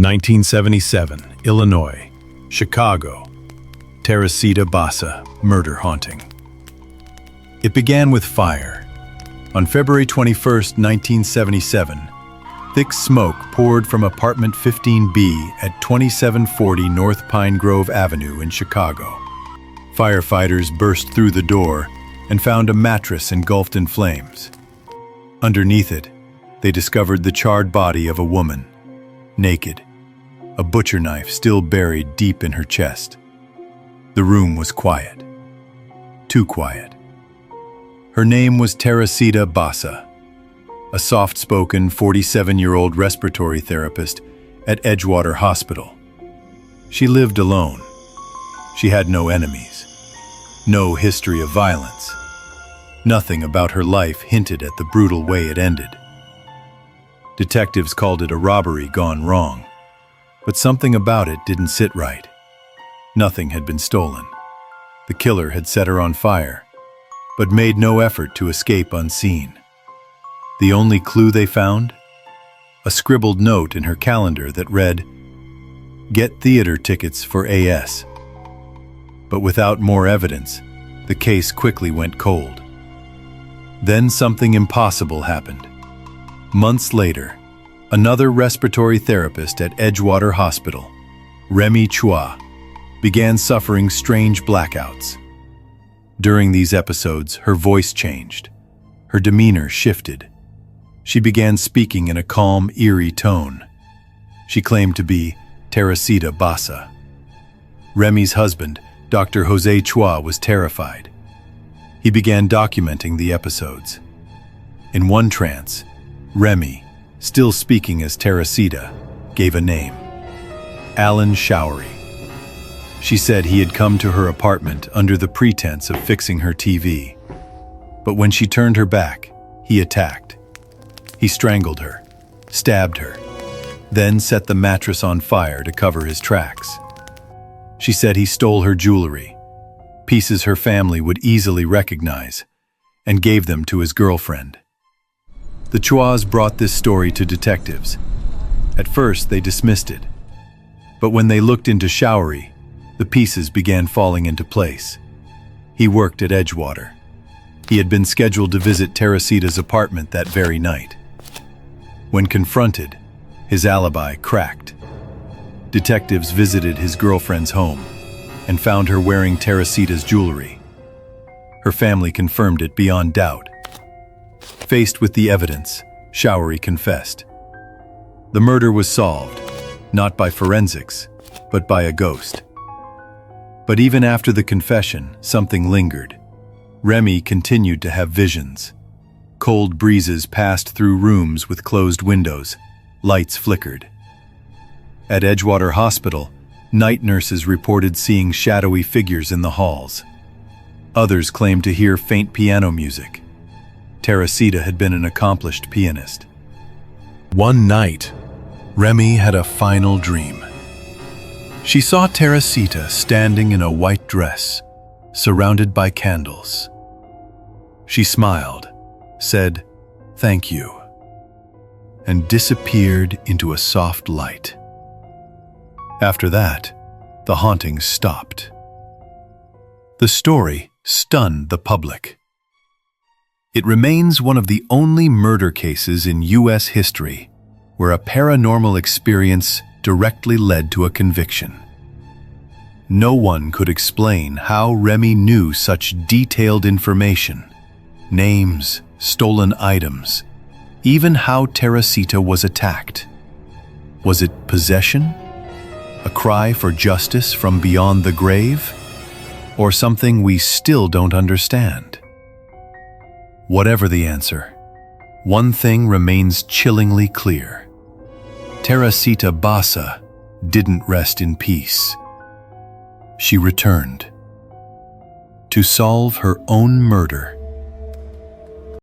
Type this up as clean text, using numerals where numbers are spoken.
1977, Illinois, Chicago, Teresita Basa, murder haunting. It began with fire. On February 21, 1977, thick smoke poured from apartment 15B at 2740 North Pine Grove Avenue in Chicago. Firefighters burst through the door and found a mattress engulfed in flames. Underneath it, they discovered the charred body of a woman, naked, a butcher knife still buried deep in her chest. The room was quiet. Too quiet. Her name was Teresita Basa, a soft-spoken 47-year-old respiratory therapist at Edgewater Hospital. She lived alone. She had no enemies, no history of violence. Nothing about her life hinted at the brutal way it ended. Detectives called it a robbery gone wrong, but something about it didn't sit right. Nothing had been stolen. The killer had set her on fire, but made no effort to escape unseen. The only clue they found? A scribbled note in her calendar that read, "Get theater tickets for AS." But without more evidence, the case quickly went cold. Then something impossible happened. Months later, another respiratory therapist at Edgewater Hospital, Remy Chua, began suffering strange blackouts. During these episodes, her voice changed. Her demeanor shifted. She began speaking in a calm, eerie tone. She claimed to be Teresita Basa. Remy's husband, Dr. Jose Chua, was terrified. He began documenting the episodes. In one trance, Remy, still speaking as Teresita, gave a name: Alan Showery. She said he had come to her apartment under the pretense of fixing her TV. But when she turned her back, he attacked. He strangled her, stabbed her, then set the mattress on fire to cover his tracks. She said he stole her jewelry, pieces her family would easily recognize, and gave them to his girlfriend. The Chuas brought this story to detectives. At first, they dismissed it. But when they looked into Showery, the pieces began falling into place. He worked at Edgewater. He had been scheduled to visit Teresita's apartment that very night. When confronted, his alibi cracked. Detectives visited his girlfriend's home and found her wearing Teresita's jewelry. Her family confirmed it beyond doubt. Faced with the evidence, Showery confessed. The murder was solved, not by forensics, but by a ghost. But even after the confession, something lingered. Remy continued to have visions. Cold breezes passed through rooms with closed windows. Lights flickered. At Edgewater Hospital, night nurses reported seeing shadowy figures in the halls. Others claimed to hear faint piano music. Teresita had been an accomplished pianist. One night, Remy had a final dream. She saw Teresita standing in a white dress, surrounded by candles. She smiled, said, "Thank you," and disappeared into a soft light. After that, the hauntings stopped. The story stunned the public. It remains one of the only murder cases in U.S. history where a paranormal experience directly led to a conviction. No one could explain how Remy knew such detailed information: names, stolen items, even how Teresita was attacked. Was it possession? A cry for justice from beyond the grave? Or something we still don't understand? Whatever the answer, one thing remains chillingly clear. Teresita Basa didn't rest in peace. She returned to solve her own murder